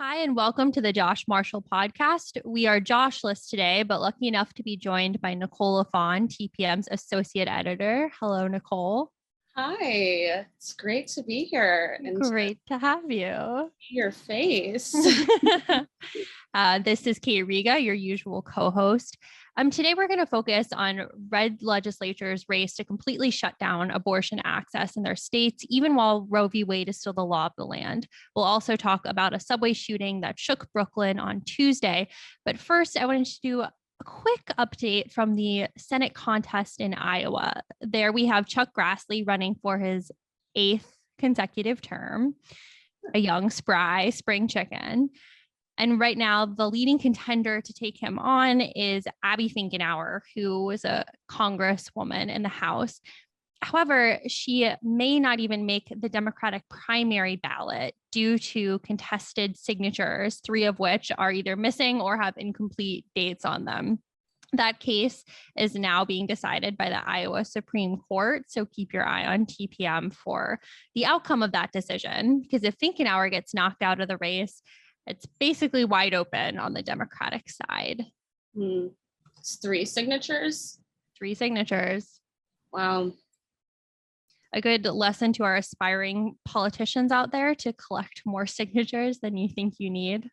Hi, and welcome to the Josh Marshall podcast. We are Joshless today, but lucky enough to be joined by Nicole Lafond, TPM's associate editor. Hello, Nicole. Hi, it's great to be here and Great to have you. see your face. This is Kate Riga, your usual co-host. Today, we're going to focus on red legislature's race to completely shut down abortion access in their states, even while Roe v. Wade is still the law of the land. We'll also talk about a subway shooting that shook Brooklyn on Tuesday. But first, I wanted to do a quick update from the Senate contest in Iowa. There we have Chuck Grassley running for his 8th consecutive term, a young, spry spring chicken. And right now, the leading contender to take him on is Abby Finkenauer, who was a congresswoman in the House. However, she may not even make the Democratic primary ballot due to contested signatures, 3 of which are either missing or have incomplete dates on them. That case is now being decided by the Iowa Supreme Court, so keep your eye on TPM for the outcome of that decision, because if Finkenauer gets knocked out of the race, it's basically wide open on the Democratic side. It's 3 signatures. 3 signatures. Wow. A good lesson to our aspiring politicians out there to collect more signatures than you think you need.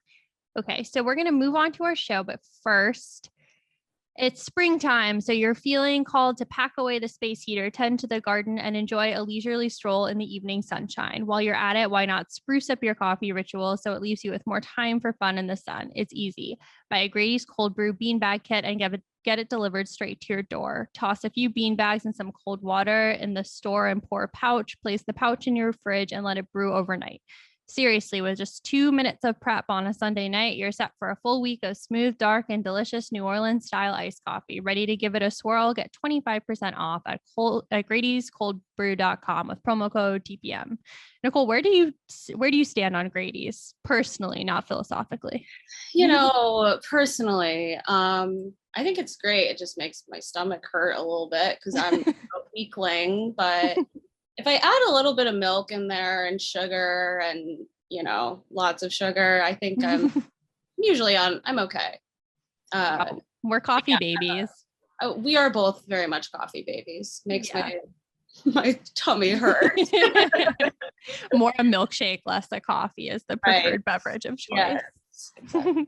Okay, so we're going to move on to our show, but first, it's springtime, so you're feeling called to pack away the space heater, tend to the garden, and enjoy a leisurely stroll in the evening sunshine. While you're at it, why not spruce up your coffee ritual so it leaves you with more time for fun in the sun? It's easy. Buy a Grady's cold brew beanbag kit and get it delivered straight to your door. Toss a few beanbags in some cold water in the store and pour a pouch. Place the pouch in your fridge and let it brew overnight. Seriously, with just 2 minutes of prep on a Sunday night, you're set for a full week of smooth, dark, and delicious New Orleans style iced coffee. Ready to give it a swirl? Get 25% off at Grady'sColdBrew.com with promo code TPM. Nicole, where do you stand on Grady's personally, not philosophically? Personally, I think it's great. It just makes my stomach hurt a little bit because I'm a weakling, but if I add a little bit of milk in there and sugar and, lots of sugar, I think I'm okay. We're coffee babies. We are both very much coffee babies. Makes my tummy hurt. More a milkshake, less a coffee is the preferred beverage of choice. Yes, exactly.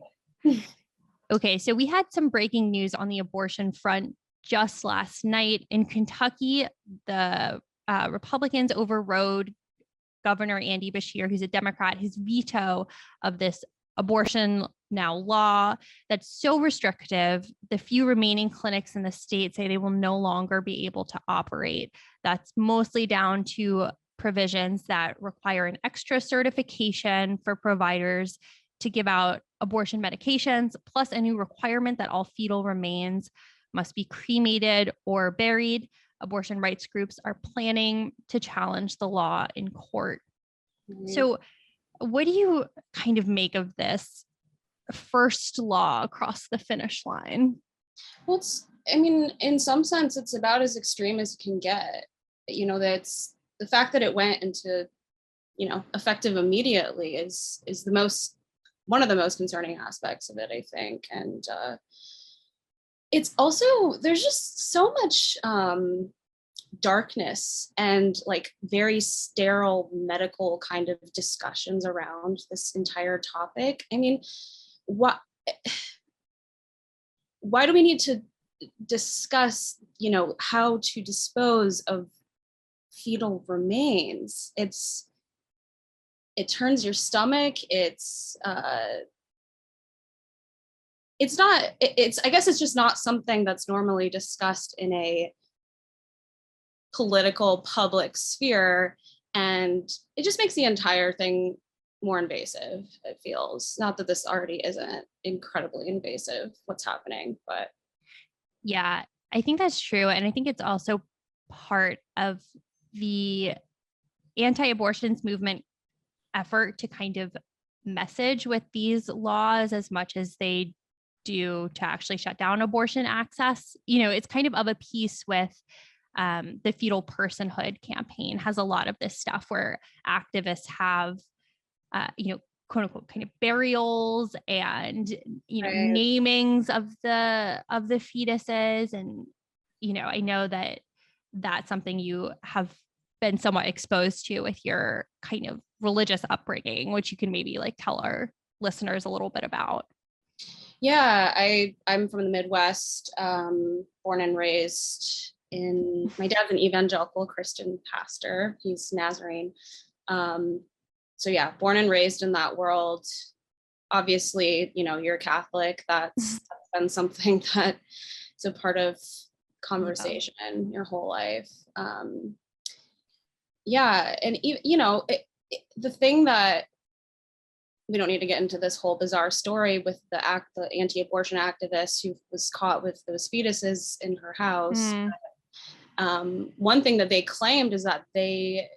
Okay, so we had some breaking news on the abortion front just last night. In Kentucky, the Republicans overrode Governor Andy Beshear, who's a Democrat, his veto of this abortion now law that's so restrictive. The few remaining clinics in the state say they will no longer be able to operate. That's mostly down to provisions that require an extra certification for providers to give out abortion medications, plus a new requirement that all fetal remains must be cremated or buried. Abortion rights groups are planning to challenge the law in court. So what do you kind of make of this first law across the finish line? Well, in some sense, it's about as extreme as it can get. That's the fact that it went into, effective immediately is one of the most concerning aspects of it, I think. And it's also, there's just so much darkness and like very sterile medical kind of discussions around this entire topic. I mean, why do we need to discuss, how to dispose of fetal remains? It turns your stomach. I guess it's just not something that's normally discussed in a political public sphere, and it just makes the entire thing more invasive. It feels, not that this already isn't incredibly invasive what's happening, but yeah, I think that's true. And I think it's also part of the anti-abortions movement effort to kind of message with these laws as much as they do to actually shut down abortion access. It's kind of a piece with the fetal personhood campaign has a lot of this stuff where activists have quote unquote kind of burials and, Right. namings of the fetuses. And, I know that that's something you have been somewhat exposed to with your kind of religious upbringing, which you can maybe like tell our listeners a little bit about. Yeah, I'm from the Midwest, born and raised my dad's an evangelical Christian pastor. He's Nazarene. So yeah, born and raised in that world. Obviously, you're Catholic. That's been something that is a part of conversation your whole life. Yeah, and the thing that we don't need to get into this whole bizarre story with the anti-abortion activist who was caught with those fetuses in her house. One thing that they claimed is that they,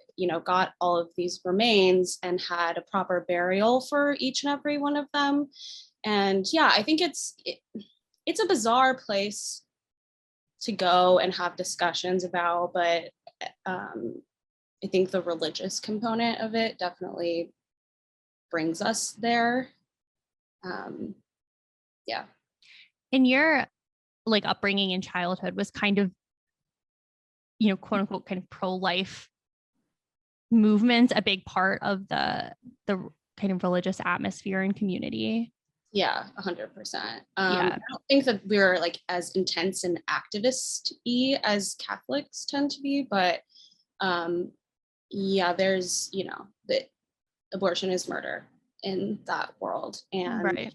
got all of these remains and had a proper burial for each and every one of them. And yeah, I think it's a bizarre place to go and have discussions about, but I think the religious component of it definitely brings us there. Yeah. And your like upbringing in childhood was kind of, quote unquote, kind of pro-life movements, a big part of the kind of religious atmosphere and community. Yeah, 100%. Yeah. I don't think that we're like as intense and activist-y as Catholics tend to be, but yeah, there's, that abortion is murder in that world. And right.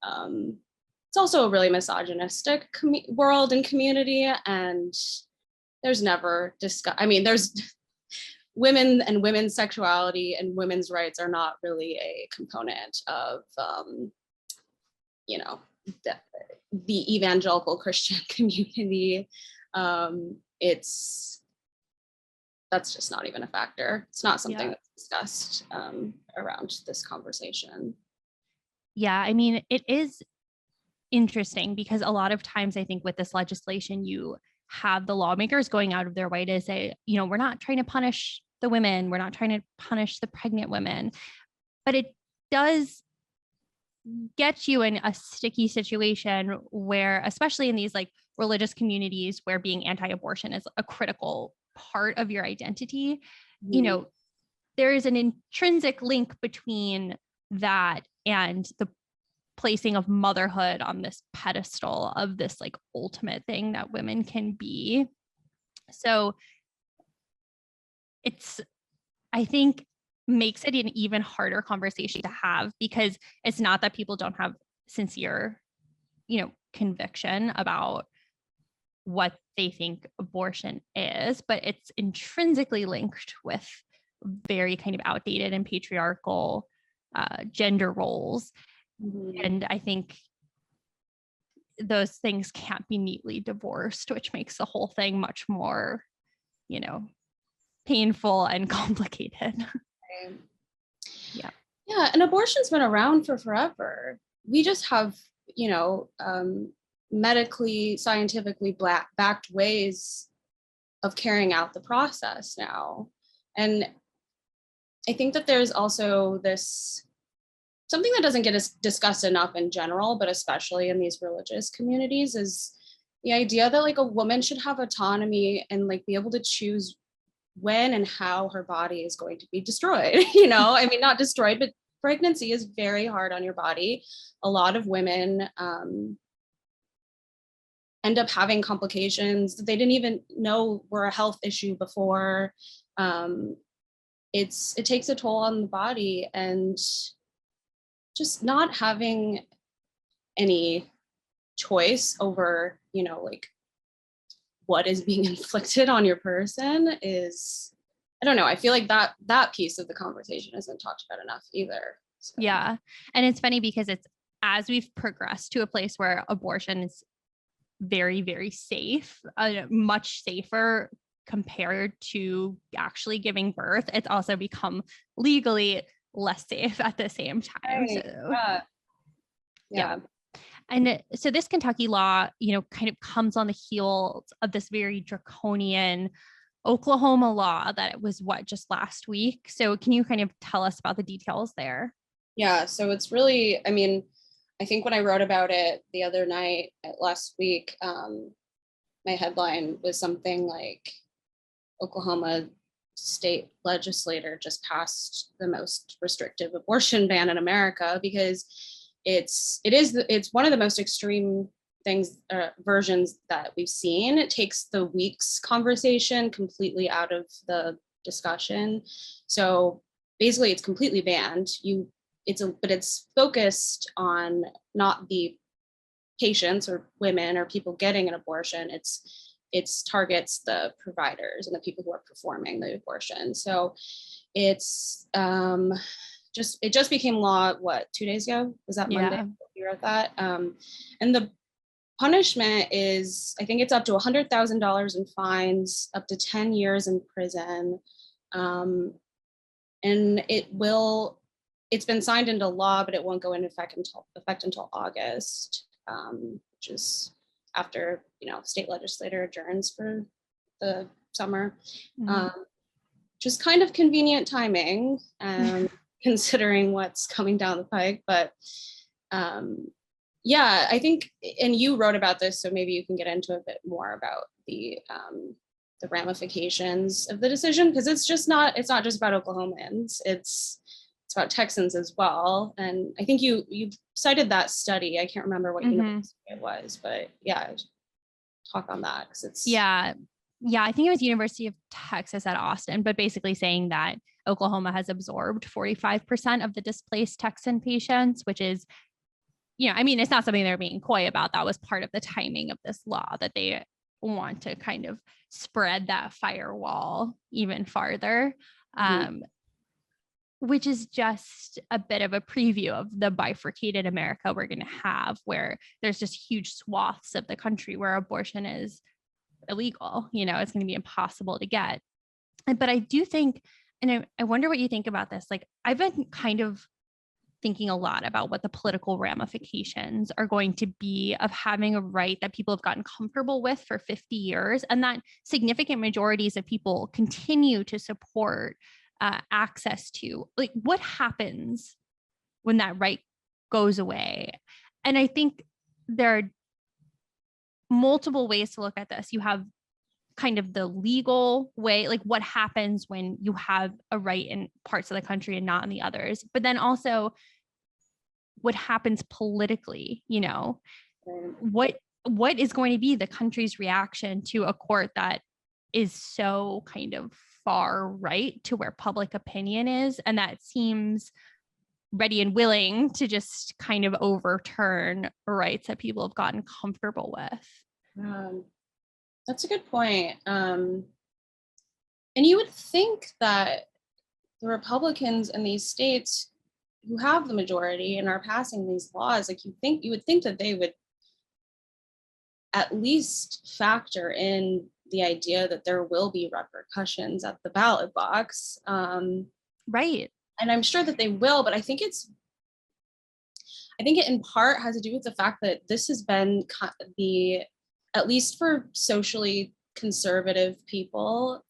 It's also a really misogynistic world and community. And there's never there's women and women's sexuality and women's rights are not really a component of, the evangelical Christian community. That's just not even a factor. It's not something that's discussed around this conversation. Yeah, I mean, it is interesting because a lot of times I think with this legislation, you have the lawmakers going out of their way to say, we're not trying to punish the women, we're not trying to punish the pregnant women, but it does get you in a sticky situation where, especially in these like religious communities where being anti-abortion is a critical part of your identity, there is an intrinsic link between that and the placing of motherhood on this pedestal of this like ultimate thing that women can be. So it's, I think, makes it an even harder conversation to have because it's not that people don't have sincere, conviction about what they think abortion is, but it's intrinsically linked with very kind of outdated and patriarchal gender roles. And I think those things can't be neatly divorced, which makes the whole thing much more, painful and complicated. Right. Yeah. Yeah. And abortion's been around for forever. We just have, medically, scientifically backed ways of carrying out the process now. And I think that there's also something that doesn't get discussed enough in general, but especially in these religious communities, is the idea that like a woman should have autonomy and like be able to choose when and how her body is going to be destroyed. Not destroyed, but pregnancy is very hard on your body. A lot of women end up having complications that they didn't even know were a health issue before. It takes a toll on the body, and just not having any choice over, like what is being inflicted on your person is, I don't know. I feel like that piece of the conversation isn't talked about enough either. So. Yeah. And it's funny because it's as we've progressed to a place where abortion is very, very safe, much safer compared to actually giving birth, it's also become legally less safe at the same time. Right. So, yeah. And so this Kentucky law, kind of comes on the heels of this very draconian Oklahoma law that was just last week. So can you kind of tell us about the details there? Yeah, so it's really, I mean, I think when I wrote about it the other night, last week, my headline was something like Oklahoma state legislator just passed the most restrictive abortion ban in America, because it's one of the most extreme things, versions that we've seen. It takes the weeks conversation completely out of the discussion. So basically it's completely banned. But it's focused on not the patients or women or people getting an abortion. It's targets the providers and the people who are performing the abortion. So it's it just became law, what, 2 days ago? Was that Monday? Yeah. You wrote that? And the punishment is, I think it's up to $100,000 in fines, up to 10 years in prison. And it's been signed into law, but it won't go into effect until August, which is after, state legislature adjourns for the summer. Just kind of convenient timing, considering what's coming down the pike. But yeah, I think, and you wrote about this, so maybe you can get into a bit more about the ramifications of the decision, because it's not just about Oklahomans, it's about Texans as well. And I think you cited that study. I can't remember what university it was, but yeah, talk on that, because it's I think it was University of Texas at Austin, but basically saying that Oklahoma has absorbed 45% of the displaced Texan patients, which is, it's not something they're being coy about. That was part of the timing of this law, that they want to kind of spread that firewall even farther, which is just a bit of a preview of the bifurcated America we're going to have, where there's just huge swaths of the country where abortion is illegal. It's going to be impossible to get. But I do think, and I wonder what you think about this. Like, I've been kind of thinking a lot about what the political ramifications are going to be of having a right that people have gotten comfortable with for 50 years, and that significant majorities of people continue to support access to. Like, what happens when that right goes away? And I think there are multiple ways to look at this. You have kind of the legal way, like what happens when you have a right in parts of the country and not in the others, but then also what happens politically. What is going to be the country's reaction to a court that is so kind of far right to where public opinion is, and that seems ready and willing to just kind of overturn rights that people have gotten comfortable with. That's a good point. And you would think that the Republicans in these states who have the majority and are passing these laws, like you would think that they would at least factor in the idea that there will be repercussions at the ballot box. Right. And I'm sure that they will, but I think it in part has to do with the fact that this has been at least for socially conservative people,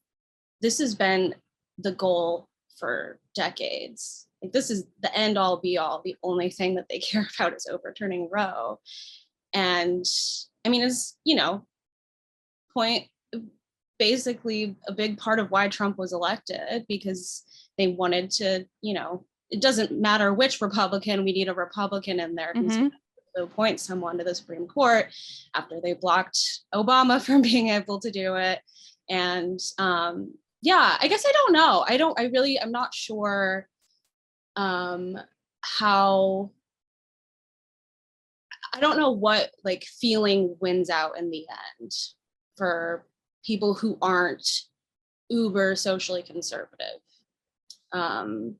this has been the goal for decades. Like, this is the end all be all. The only thing that they care about is overturning Roe. And I mean, is, basically a big part of why Trump was elected, because they wanted to, it doesn't matter which Republican, we need a Republican in there who's going to appoint someone to the Supreme Court, after they blocked Obama from being able to do it. And I guess I don't know. I'm not sure how, I don't know what like feeling wins out in the end for people who aren't uber socially conservative, and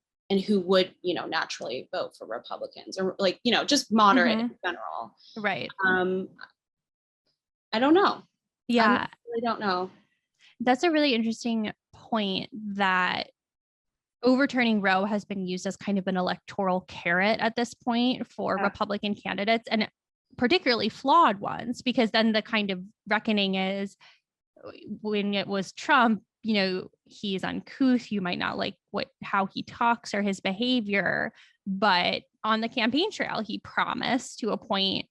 who would, naturally vote for Republicans, or like, just moderate in general. Right. I don't know. Yeah. I really don't know. That's a really interesting point, that overturning Roe has been used as kind of an electoral carrot at this point for Republican candidates, and particularly flawed ones, because then the kind of reckoning is, when it was Trump, he's uncouth. You might not like how he talks or his behavior, but on the campaign trail, he promised to appoint,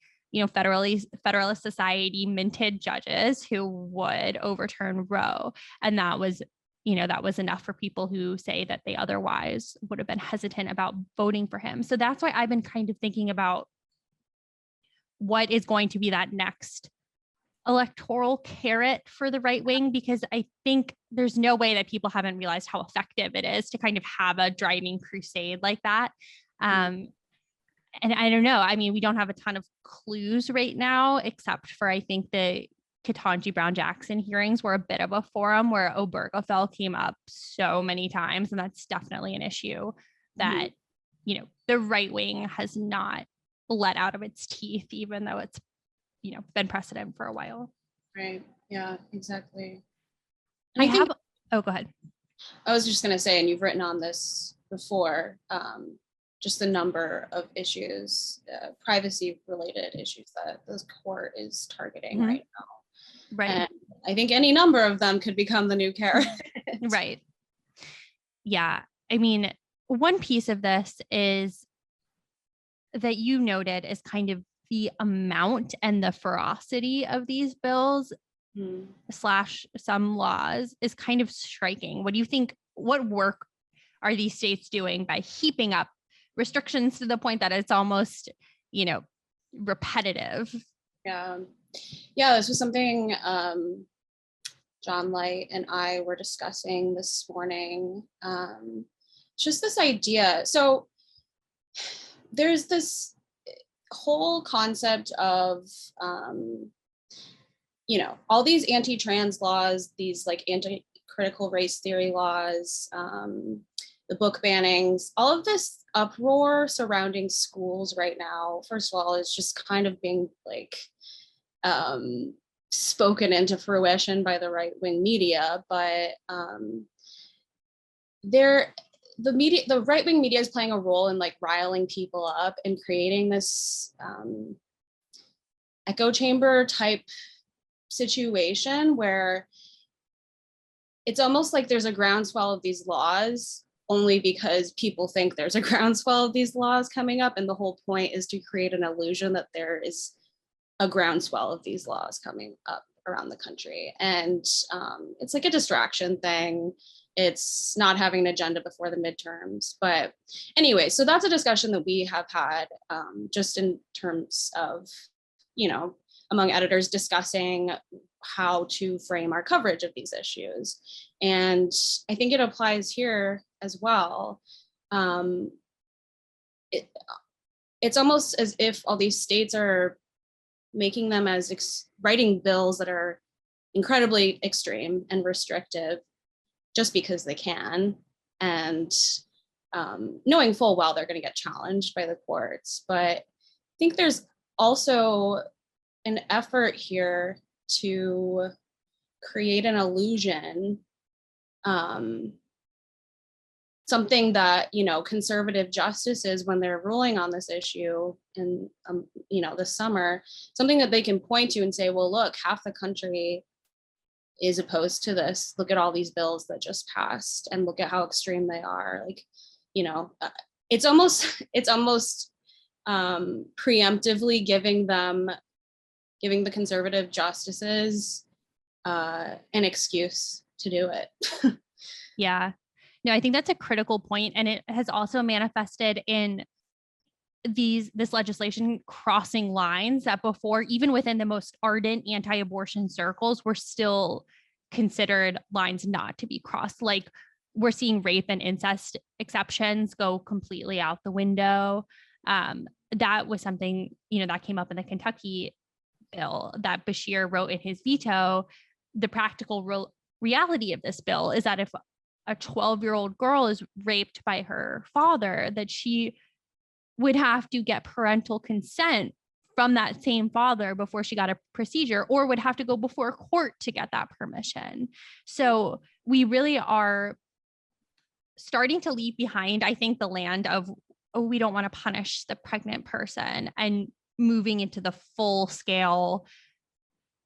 Federalist Society minted judges who would overturn Roe. And that was enough for people who say that they otherwise would have been hesitant about voting for him. So that's why I've been kind of thinking about what is going to be that next electoral carrot for the right wing, because I think there's no way that people haven't realized how effective it is to kind of have a driving crusade like that. And I don't know. I mean, we don't have a ton of clues right now, except for I think the Ketanji Brown Jackson hearings were a bit of a forum where Obergefell came up so many times. And that's definitely an issue that, the right wing has not let out of its teeth, even though it's, been precedent for a while. Right. Yeah, exactly. Oh, go ahead. I was just going to say, and you've written on this before, just the number of issues, privacy related issues that this court is targeting right now. Right. And I think any number of them could become the new carrot. Right. Yeah. I mean, one piece of this is that you noted is kind of the amount and the ferocity of these bills / some laws is kind of striking. What do you think? What work are these states doing by heaping up restrictions to the point that it's almost, repetitive? Yeah, this was something John Light and I were discussing this morning. Just this idea. So there's this whole concept of, all these anti-trans laws, these like anti-critical race theory laws, the book bannings, all of this uproar surrounding schools right now, first of all, is just kind of being like spoken into fruition by the right-wing media, but the right-wing media is playing a role in like riling people up and creating this echo chamber type situation where it's almost like there's a groundswell of these laws only because people think there's a groundswell of these laws coming up, and the whole point is to create an illusion that there is a groundswell of these laws coming up around the country. And it's like a distraction thing. It's not having an agenda before the midterms. But anyway, so that's a discussion that we have had just in terms of, among editors discussing how to frame our coverage of these issues. And I think it applies here as well. It's almost as if all these states are making them as writing bills that are incredibly extreme and restrictive just because they can, and knowing full well they're going to get challenged by the courts. But I think there's also an effort here to create an illusion, something that, conservative justices, when they're ruling on this issue in, this summer, something that they can point to and say, well, look, half the country is opposed to this. Look at all these bills that just passed and look at how extreme they are. Like, it's almost preemptively giving the conservative justices an excuse to do it. Yeah. No, I think that's a critical point, and it has also manifested in this legislation crossing lines that before, even within the most ardent anti-abortion circles, were still considered lines not to be crossed. Like, we're seeing rape and incest exceptions go completely out the window. That was something, that came up in the Kentucky bill that Bashir wrote in his veto. The practical reality of this bill is that if a 12-year-old girl is raped by her father, that she would have to get parental consent from that same father before she got a procedure, or would have to go before a court to get that permission. So we really are starting to leave behind, I think, the land of, we don't want to punish the pregnant person, and moving into the full scale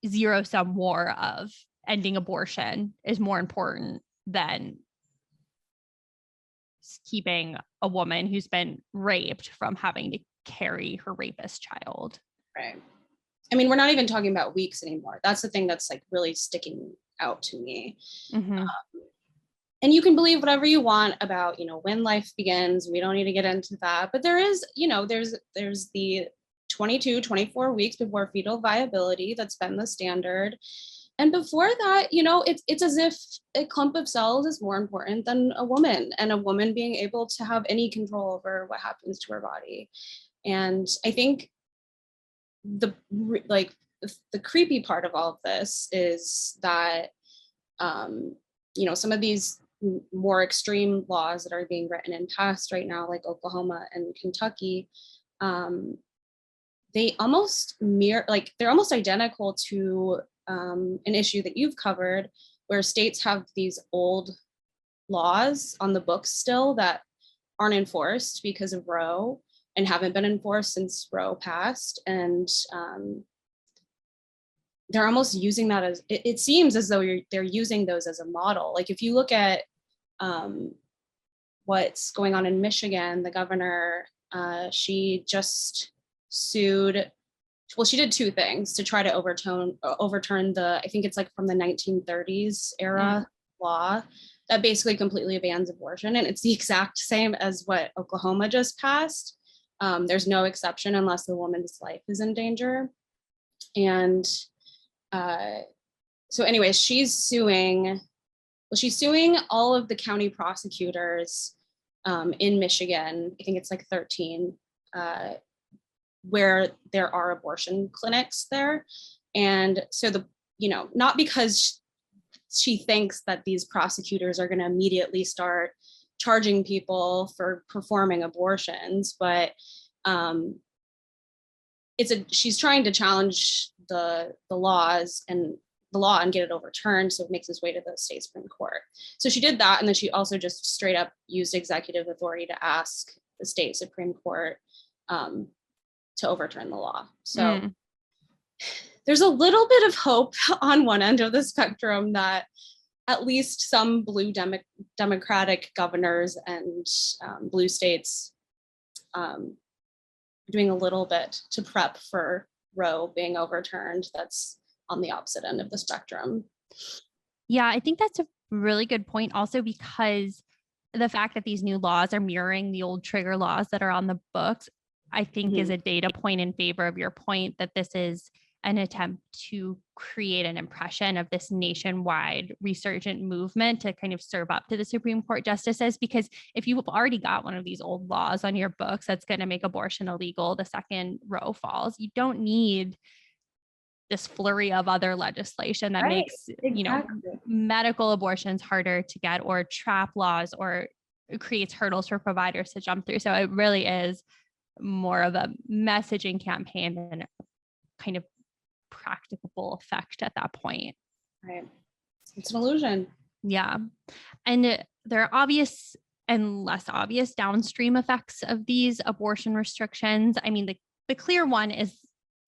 zero-sum war of ending abortion is more important than keeping a woman who's been raped from having to carry her rapist child. Right. I mean, we're not even talking about weeks anymore. That's the thing that's like really sticking out to me. Mm-hmm. And you can believe whatever you want about, when life begins. We don't need to get into that. But there is, there's the 22, 24 weeks before fetal viability that's been the standard. And before that, it's as if a clump of cells is more important than a woman, and a woman being able to have any control over what happens to her body. And I think the creepy part of all of this is that, some of these more extreme laws that are being written and passed right now, like Oklahoma and Kentucky, they almost they're almost identical to an issue that you've covered, where states have these old laws on the books still that aren't enforced because of Roe, and haven't been enforced since Roe passed. And they're almost using that as, it seems as though they're using those as a model. Like if you look at what's going on in Michigan, the governor, she just sued. Well, she did two things to try to overturn the, I think it's like from the 1930s era law that basically completely bans abortion. And it's the exact same as what Oklahoma just passed. There's no exception unless the woman's life is in danger. And so anyways, she's suing all of the county prosecutors in Michigan. I think it's like 13, where there are abortion clinics there. And so not because she thinks that these prosecutors are going to immediately start charging people for performing abortions, but she's trying to challenge the laws and the law and get it overturned, so it makes its way to the state Supreme Court. So she did that, and then she also just straight up used executive authority to ask the state Supreme Court to overturn the law. So there's a little bit of hope on one end of the spectrum that at least some blue Democratic governors and blue states doing a little bit to prep for Roe being overturned. That's on the opposite end of the spectrum. Yeah, I think that's a really good point also, because the fact that these new laws are mirroring the old trigger laws that are on the books, I think is a data point in favor of your point that this is an attempt to create an impression of this nationwide resurgent movement to kind of serve up to the Supreme Court justices. Because if you've already got one of these old laws on your books that's going to make abortion illegal the second Roe falls, you don't need this flurry of other legislation that makes, medical abortions harder to get, or trap laws, or it creates hurdles for providers to jump through. So it really is more of a messaging campaign than a kind of practicable effect at that point. Right. It's an illusion. Yeah. And there are obvious and less obvious downstream effects of these abortion restrictions. I mean, the clear one is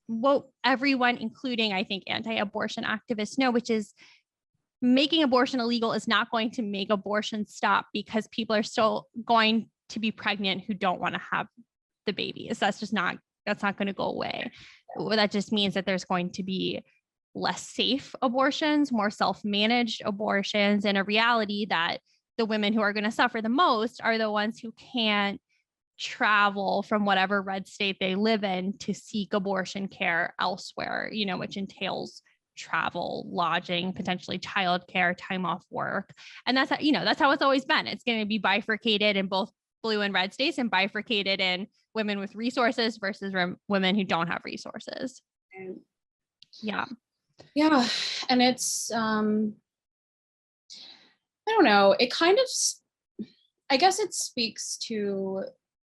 what everyone, including, I think, anti-abortion activists know, which is making abortion illegal is not going to make abortion stop, because people are still going to be pregnant who don't want to have the babies. That's not going to go away. That just means that there's going to be less safe abortions, more self-managed abortions, and a reality that the women who are going to suffer the most are the ones who can't travel from whatever red state they live in to seek abortion care elsewhere, which entails travel, lodging, potentially childcare, time off work. And that's how it's always been. It's going to be bifurcated in both blue and red states, and bifurcated in women with resources versus women who don't have resources. Yeah. And it's, I don't know, it kind of, I guess it speaks to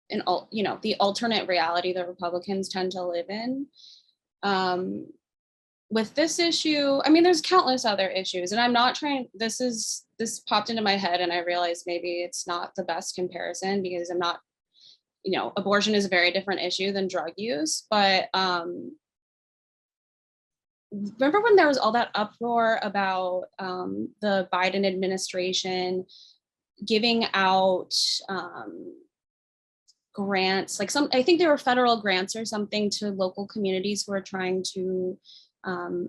the alternate reality that Republicans tend to live in. With this issue, I mean, there's countless other issues, and I'm not trying, this popped into my head, and I realized maybe it's not the best comparison, because I'm not, abortion is a very different issue than drug use, but remember when there was all that uproar about the Biden administration giving out grants, like I think they were federal grants or something to local communities who are trying to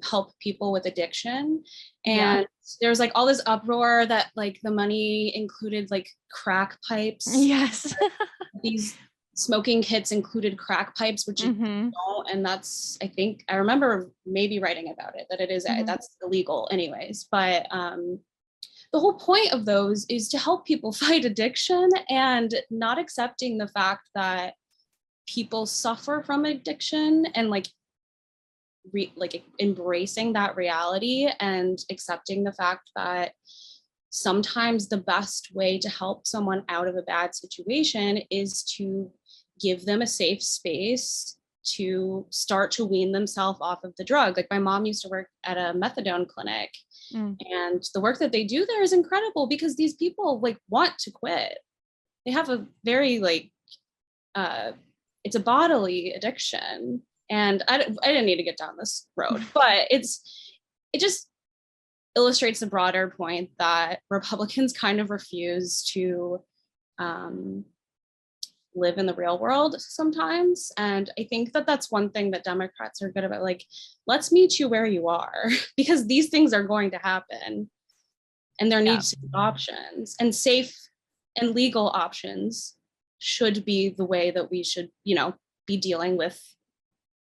help people with addiction. And there was like all this uproar that like the money included like crack pipes. Yes. These smoking kits included crack pipes, which you don't. And that's, I think, I remember maybe writing about it, that it is, that's illegal anyways. But the whole point of those is to help people fight addiction, and not accepting the fact that people suffer from addiction, and like embracing that reality and accepting the fact that sometimes the best way to help someone out of a bad situation is to give them a safe space to start to wean themselves off of the drug. Like my mom used to work at a methadone clinic, and the work that they do there is incredible because these people like want to quit. They have a very like, it's a bodily addiction. And I didn't need to get down this road, but it just illustrates the broader point that Republicans kind of refuse to live in the real world sometimes. And I think that that's one thing that Democrats are good about. Like, let's meet you where you are, because these things are going to happen, and there needs to be options, and safe and legal options should be the way that we should, be dealing with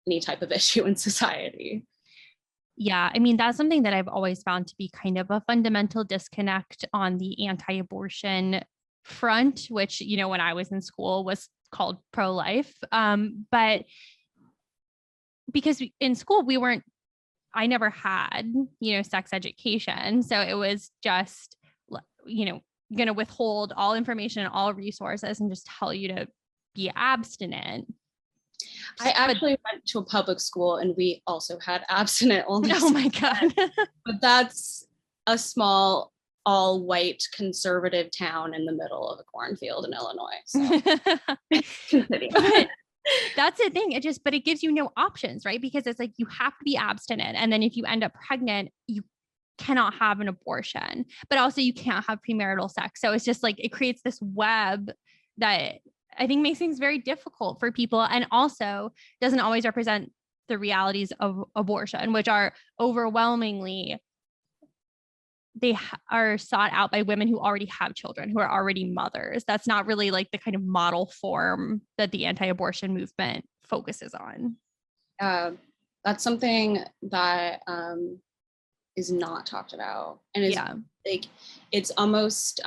any type of issue in society. Yeah, I mean, that's something that I've always found to be kind of a fundamental disconnect on the anti-abortion front, which, when I was in school was called pro-life. But because in school, I never had, sex education. So it was just, going to withhold all information and all resources and just tell you to be abstinent. I actually went to a public school and we also had abstinent only. Oh my God. But that's a small, all white conservative town in the middle of a cornfield in Illinois. So. But that's the thing. But it gives you no options, right? Because it's like, you have to be abstinent. And then if you end up pregnant, you cannot have an abortion, but also you can't have premarital sex. So it's just like, it creates this web that I think makes things very difficult for people, and also doesn't always represent the realities of abortion, which are overwhelmingly, they are sought out by women who already have children, who are already mothers. That's not really like the kind of model form that the anti-abortion movement focuses on. That's something that is not talked about, and is like, it's almost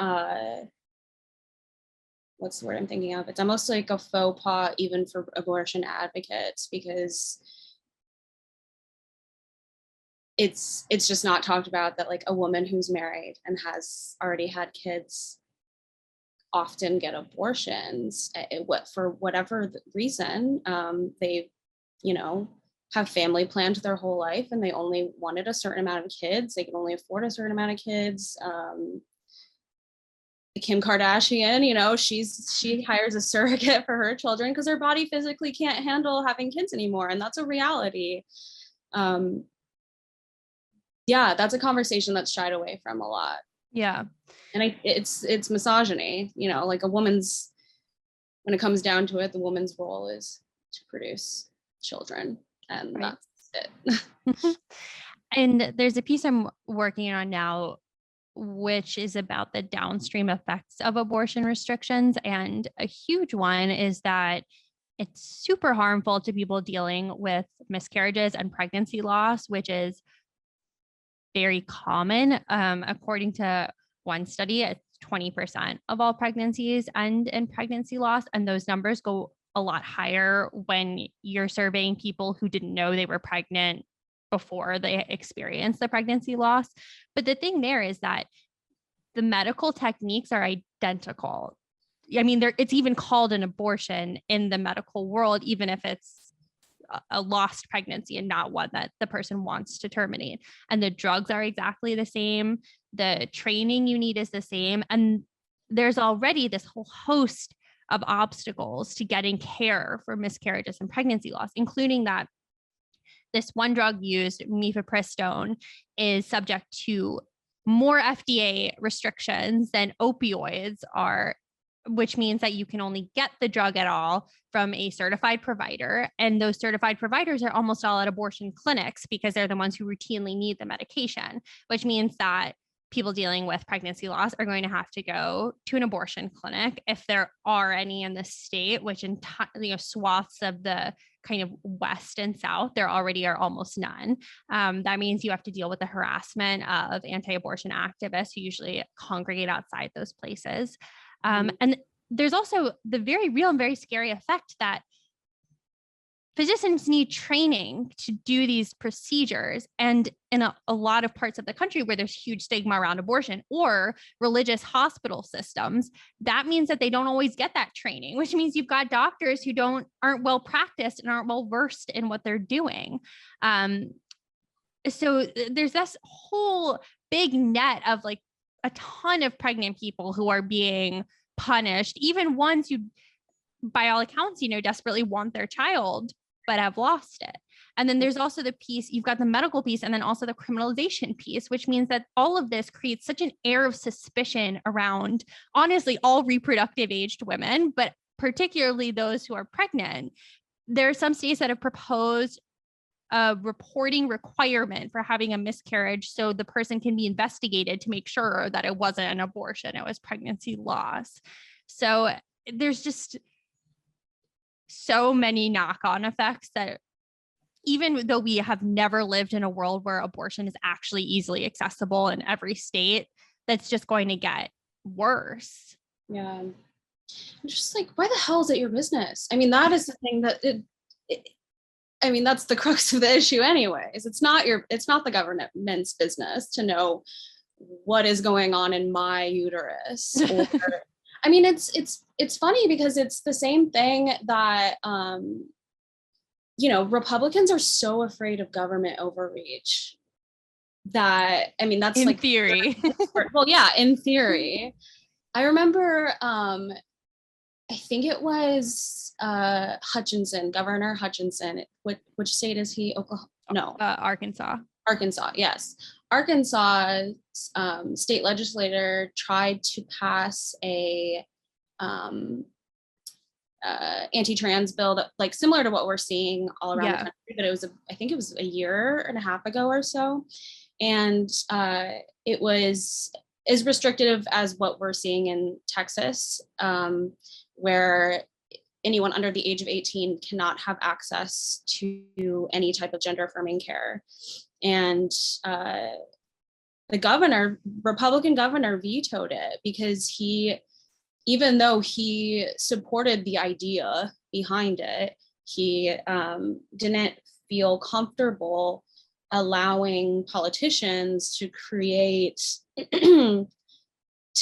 what's the word I'm thinking of? It's almost like a faux pas even for abortion advocates, because it's just not talked about that like a woman who's married and has already had kids often get abortions for whatever reason. They, have family planned their whole life and they only wanted a certain amount of kids. They can only afford a certain amount of kids. Kim Kardashian, she hires a surrogate for her children because her body physically can't handle having kids anymore. And that's a reality. That's a conversation that's shied away from a lot. Yeah. And it's misogyny, like when it comes down to it, the woman's role is to produce children, and that's it. And there's a piece I'm working on now, which is about the downstream effects of abortion restrictions. And a huge one is that it's super harmful to people dealing with miscarriages and pregnancy loss, which is very common. According to one study, it's 20% of all pregnancies end in pregnancy loss. And those numbers go a lot higher when you're surveying people who didn't know they were pregnant before they experienced the pregnancy loss. But the thing there is that the medical techniques are identical. I mean, it's even called an abortion in the medical world, even if it's a lost pregnancy and not one that the person wants to terminate. And the drugs are exactly the same. The training you need is the same. And there's already this whole host of obstacles to getting care for miscarriages and pregnancy loss, including that this one drug used, mifepristone, is subject to more FDA restrictions than opioids are, which means that you can only get the drug at all from a certified provider. And those certified providers are almost all at abortion clinics because they're the ones who routinely need the medication, which means that people dealing with pregnancy loss are going to have to go to an abortion clinic if there are any in the state, which in swaths of the kind of West and South, there already are almost none. That means you have to deal with the harassment of anti-abortion activists who usually congregate outside those places. And there's also the very real and very scary effect that physicians need training to do these procedures. And in a lot of parts of the country where there's huge stigma around abortion or religious hospital systems, that means that they don't always get that training, which means you've got doctors who aren't well practiced and aren't well versed in what they're doing. So there's this whole big net of like a ton of pregnant people who are being punished, even ones who, by all accounts, desperately want their child, but have lost it. And then there's also the piece, you've got the medical piece, and then also the criminalization piece, which means that all of this creates such an air of suspicion around, honestly, all reproductive aged women, but particularly those who are pregnant. There are some states that have proposed a reporting requirement for having a miscarriage so the person can be investigated to make sure that it wasn't an abortion, it was pregnancy loss. So there's just so many knock-on effects that even though we have never lived in a world where abortion is actually easily accessible in every state, that's just going to get worse. Yeah. I'm just like, why the hell is it your business? I mean, that is the thing that that's the crux of the issue anyways. It's not the government's business to know what is going on in my uterus. Or, I mean, it's funny because it's the same thing that, Republicans are so afraid of government overreach that, I mean, that's in like theory. Well, yeah, in theory. I remember, I think it was Hutchinson, Governor Hutchinson. Which state is he? Oklahoma? No. Arkansas. Arkansas, yes. Arkansas state legislator tried to pass a anti-trans bill that, like, similar to what we're seeing all around the country, but I think it was a year and a half ago or so. And it was as restrictive as what we're seeing in Texas, where anyone under the age of 18 cannot have access to any type of gender affirming care. And the Republican governor vetoed it because even though he supported the idea behind it, he didn't feel comfortable allowing politicians to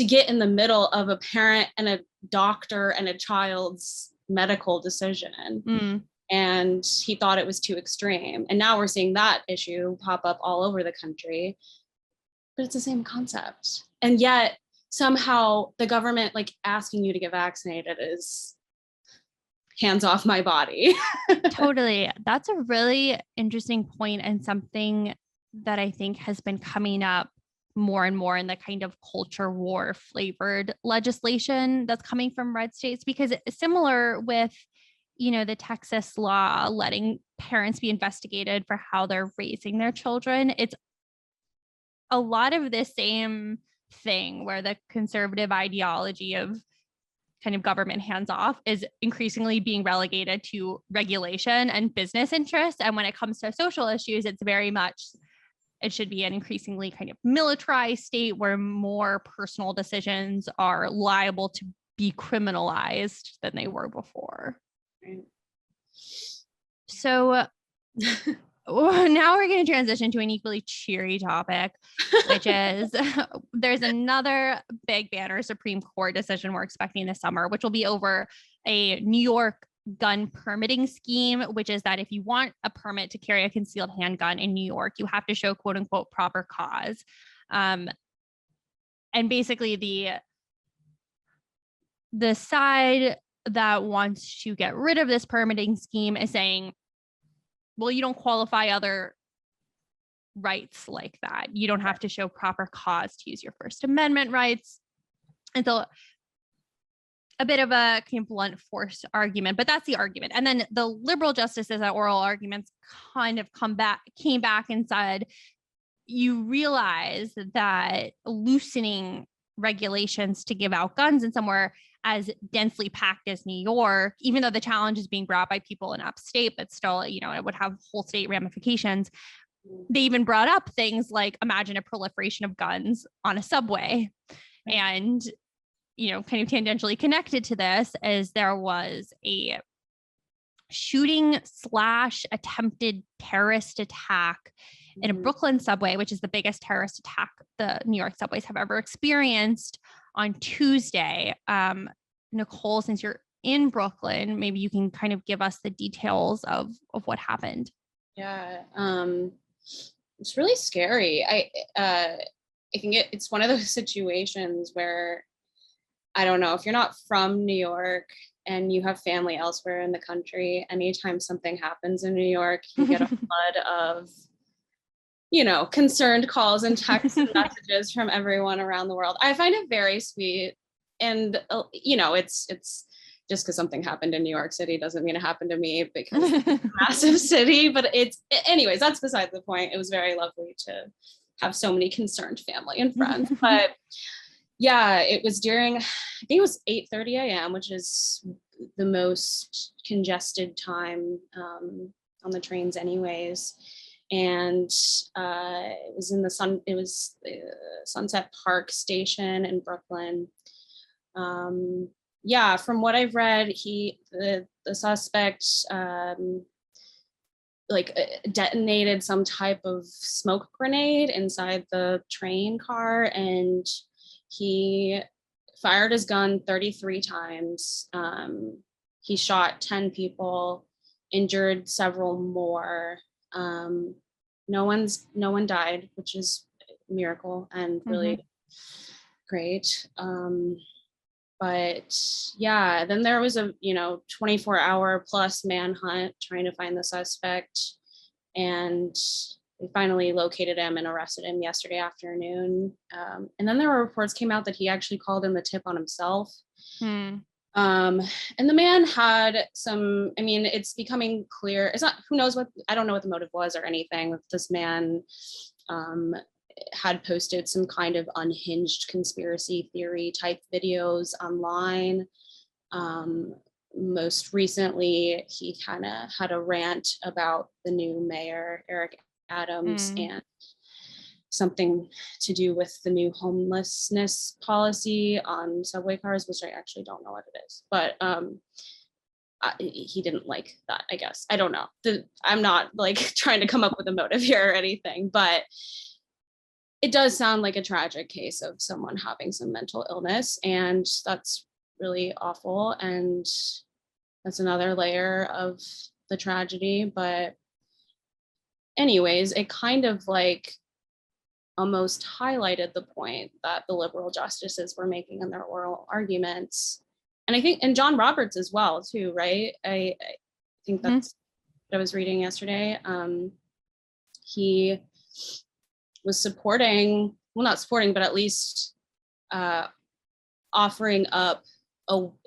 get in the middle of a parent and a doctor and a child's medical decision. And he thought it was too extreme. And now we're seeing that issue pop up all over the country, but it's the same concept. And yet somehow the government, like, asking you to get vaccinated is hands off my body. Totally. That's a really interesting point, and something that I think has been coming up more and more in the kind of culture war flavored legislation that's coming from red states, because similar with, the Texas law letting parents be investigated for how they're raising their children. It's a lot of the same thing where the conservative ideology of kind of government hands off is increasingly being relegated to regulation and business interests. And when it comes to social issues, it's very much, it should be an increasingly kind of militarized state where more personal decisions are liable to be criminalized than they were before. Right. So now we're going to transition to an equally cheery topic, which is there's another big banner Supreme Court decision we're expecting this summer, which will be over a New York gun permitting scheme, which is that if you want a permit to carry a concealed handgun in New York, you have to show quote unquote proper cause. And basically the side that wants to get rid of this permitting scheme is saying well, you don't qualify other rights like that. You don't have to show proper cause to use your First Amendment rights. And so a bit of a kind of blunt force argument, but that's the argument. And then the liberal justices at oral arguments kind of came back and said, you realize that loosening regulations to give out guns in somewhere as densely packed as New York, even though the challenge is being brought by people in upstate, but still, you know, it would have whole state ramifications. They even brought up things like, imagine a proliferation of guns on a subway. And, you know, kind of tangentially connected to this is there was a shooting / attempted terrorist attack in a Brooklyn subway, which is the biggest terrorist attack the New York subways have ever experienced, on Tuesday. Nicole, since you're in Brooklyn, maybe you can kind of give us the details of what happened. Yeah, it's really scary. I think it's one of those situations where, I don't know, if you're not from New York and you have family elsewhere in the country, anytime something happens in New York, you get a flood of, you know, concerned calls and texts and messages from everyone around the world. I find it very sweet. And, you know, it's just because something happened in New York City doesn't mean it happened to me, because it's a massive city. But anyways, that's beside the point. It was very lovely to have so many concerned family and friends. But yeah, it was during, I think it was 8:30 a.m., which is the most congested time on the trains anyways. And it was in the Sunset Park station in Brooklyn. Yeah, from what I've read, the suspect detonated some type of smoke grenade inside the train car, and he fired his gun 33 times. He shot 10 people, injured several more. No one died, which is a miracle and really great. But yeah, then there was a 24-hour plus manhunt trying to find the suspect, and they finally located him and arrested him yesterday afternoon. And then there were reports came out that he actually called in the tip on himself. And the man had some, I mean, it's becoming clear. It's not, who knows I don't know what the motive was or anything. This man had posted some kind of unhinged conspiracy theory type videos online. Most recently, he kind of had a rant about the new mayor, Eric Adams, and something to do with the new homelessness policy on subway cars, which I actually don't know what it is, but he didn't like that, I guess. I don't know. I'm not like trying to come up with a motive here or anything, but it does sound like a tragic case of someone having some mental illness, and that's really awful. And that's another layer of the tragedy. But anyways, it kind of like almost highlighted the point that the liberal justices were making in their oral arguments. And I think, and John Roberts as well too, right? I think that's what I was reading yesterday. He was supporting, well, not supporting, but at least offering up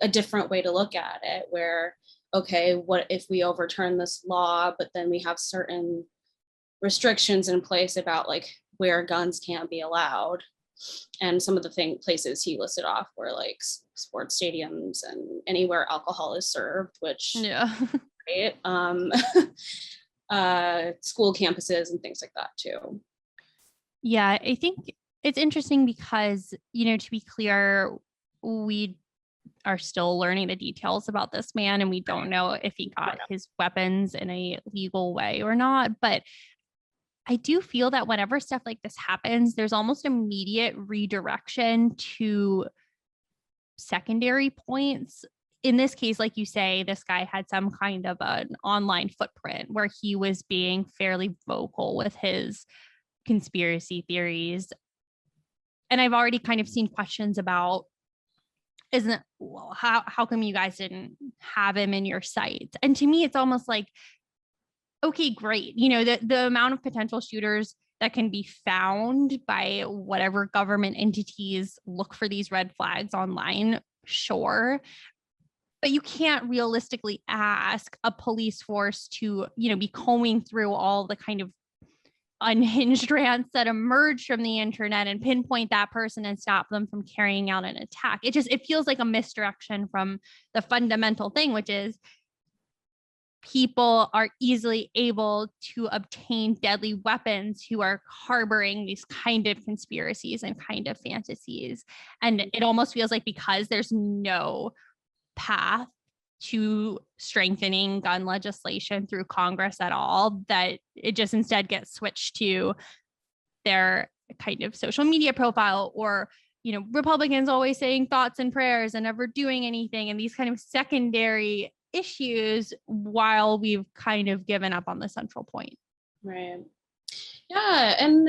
a different way to look at it, where, okay, what if we overturn this law, but then we have certain restrictions in place about like where guns can't be allowed. And some of the places he listed off were like sports stadiums and anywhere alcohol is served, which right? School campuses and things like that too. Yeah, I think it's interesting because, to be clear, we are still learning the details about this man, and we don't know if he got his weapons in a legal way or not. But I do feel that whenever stuff like this happens, there's almost immediate redirection to secondary points. In this case, like you say, this guy had some kind of an online footprint where he was being fairly vocal with his conspiracy theories. And I've already kind of seen questions about, how come you guys didn't have him in your sights? And to me, it's almost like, okay, great. You know, the amount of potential shooters that can be found by whatever government entities look for these red flags online, sure. But you can't realistically ask a police force to, you know, be combing through all the kind of unhinged rants that emerge from the internet and pinpoint that person and stop them from carrying out an attack. It feels like a misdirection from the fundamental thing, which is people are easily able to obtain deadly weapons who are harboring these kind of conspiracies and kind of fantasies. And it almost feels like because there's no path to strengthening gun legislation through Congress at all, that it just instead gets switched to their kind of social media profile, or, you know, Republicans always saying thoughts and prayers and never doing anything, and these kind of secondary issues, while we've kind of given up on the central point. Right. Yeah. And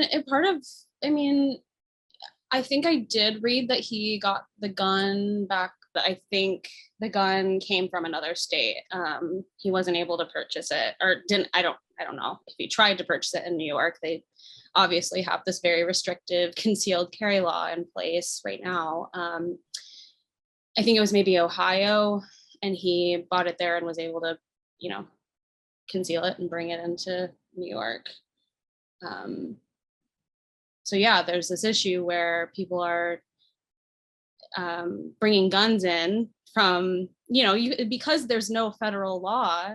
I think I did read that he got the gun back, but I think the gun came from another state. He wasn't able to purchase it, or didn't. I don't know if he tried to purchase it in New York. They obviously have this very restrictive concealed carry law in place right now. I think it was maybe Ohio, and he bought it there and was able to, you know, conceal it and bring it into New York. So yeah, there's this issue where people are bringing guns in from, you know, because there's no federal law.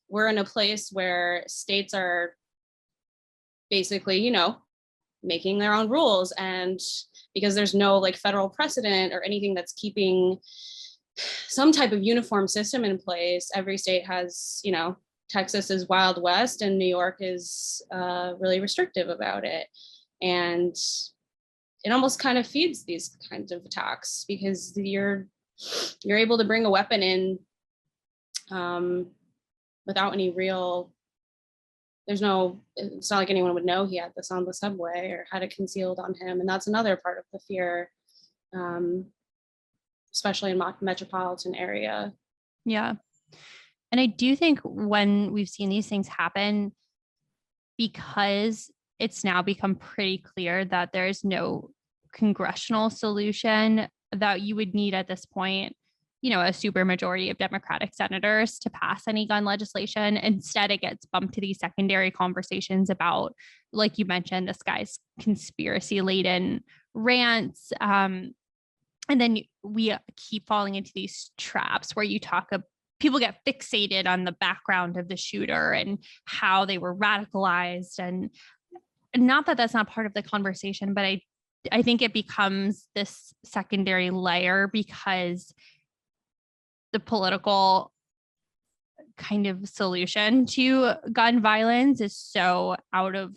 We're in a place where states are basically, you know, making their own rules, and because there's no like federal precedent or anything that's keeping some type of uniform system in place, every state has, you know, Texas is Wild West and New York is really restrictive about it. And it almost kind of feeds these kinds of attacks, because you're able to bring a weapon in without any real, it's not like anyone would know he had this on the subway or had it concealed on him. And that's another part of the fear, especially in metropolitan area. Yeah. And I do think when we've seen these things happen, because it's now become pretty clear that there's no congressional solution, that you would need at this point, you know, a supermajority of Democratic senators to pass any gun legislation. Instead, it gets bumped to these secondary conversations about, like you mentioned, this guy's conspiracy-laden rants. And then we keep falling into these traps where you people get fixated on the background of the shooter and how they were radicalized. And not that that's not part of the conversation, but I think it becomes this secondary layer because the political kind of solution to gun violence is so out of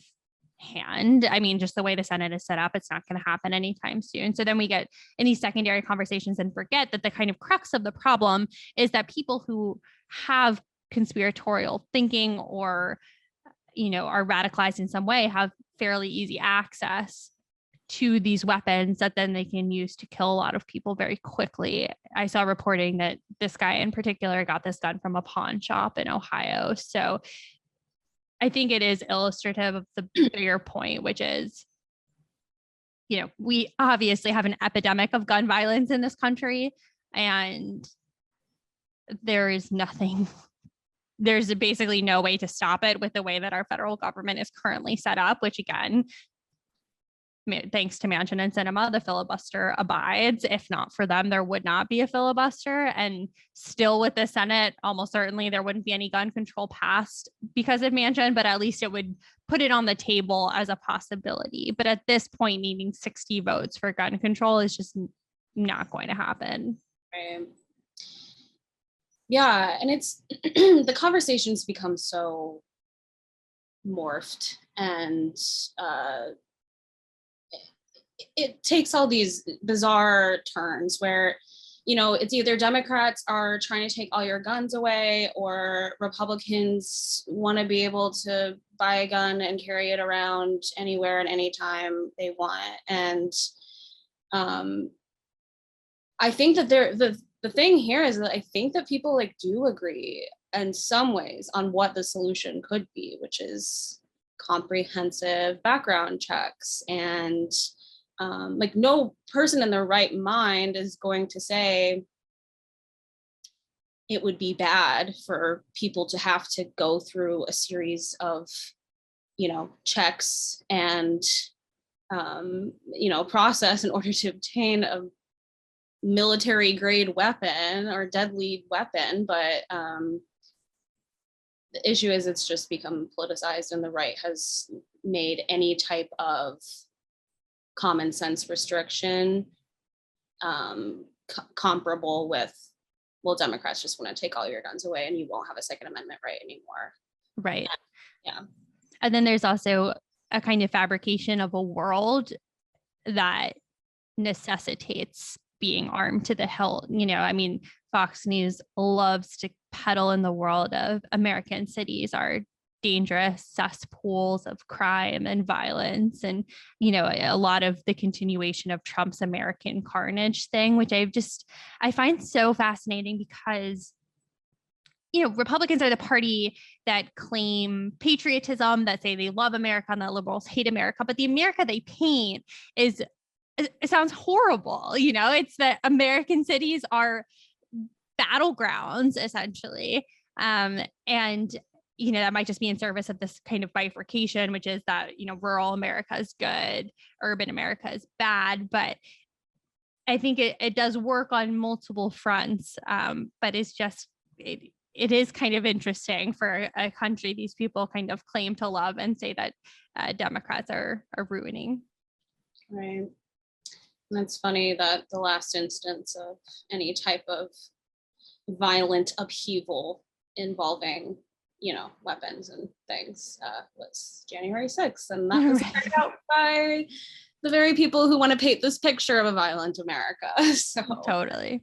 hand. I mean, just the way the Senate is set up, it's not going to happen anytime soon. So then we get in these secondary conversations and forget that the kind of crux of the problem is that people who have conspiratorial thinking or, you know, are radicalized in some way have fairly easy access to these weapons that then they can use to kill a lot of people very quickly. I saw reporting that this guy in particular got this gun from a pawn shop in Ohio. So I think it is illustrative of the bigger point, which is, you know, we obviously have an epidemic of gun violence in this country, and there's basically no way to stop it with the way that our federal government is currently set up, which again, thanks to Manchin and Sinema, the filibuster abides. If not for them, there would not be a filibuster. And still with the Senate, almost certainly there wouldn't be any gun control passed because of Manchin, but at least it would put it on the table as a possibility. But at this point, needing 60 votes for gun control is just not going to happen. Right. Yeah, and it's the conversations become so morphed, and it takes all these bizarre turns where, you know, it's either Democrats are trying to take all your guns away, or Republicans want to be able to buy a gun and carry it around anywhere and anytime they want. And I think that the thing here is that I think that people like do agree. in some ways on what the solution could be, which is comprehensive background checks. And like no person in their right mind is going to say it would be bad for people to have to go through a series of, checks and, process in order to obtain a military grade weapon or deadly weapon. But the issue is it's just become politicized, and the right has made any type of common sense restriction comparable with, well, Democrats just want to take all your guns away and you won't have a Second Amendment right anymore. Right. Yeah. And then there's also a kind of fabrication of a world that necessitates being armed to the hilt. Fox News loves to peddle in the world of American cities are dangerous cesspools of crime and violence. And, a lot of the continuation of Trump's American carnage thing, which I find so fascinating because, Republicans are the party that claim patriotism, that say they love America and that liberals hate America. But the America they paint it sounds horrible. It's that American cities are battlegrounds, essentially. And that might just be in service of this kind of bifurcation, which is that, rural America is good, urban America is bad. But I think it does work on multiple fronts. But it's just, it is kind of interesting for a country these people kind of claim to love and say that Democrats are ruining. Right. And it's funny that the last instance of any type of violent upheaval involving weapons and things was January 6th. And that was carried out by the very people who want to paint this picture of a violent America. So totally.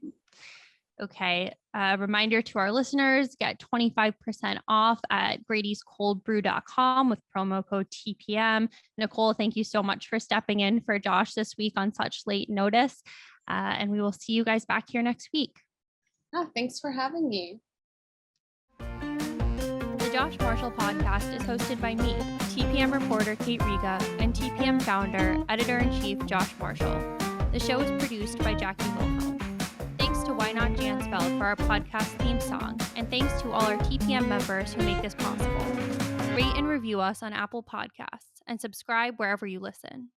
Okay. Reminder to our listeners, get 25% off at Grady'sColdBrew.com with promo code TPM. Nicole, thank you so much for stepping in for Josh this week on such late notice. And we will see you guys back here next week. Thanks for having me. The Josh Marshall podcast is hosted by me, TPM reporter Kate Riga, and TPM founder, editor-in-chief Josh Marshall. The show is produced by Jackie Wilhelm. Thanks to Why Not Jansfeld for our podcast theme song, and thanks to all our TPM members who make this possible. Rate and review us on Apple Podcasts, and subscribe wherever you listen.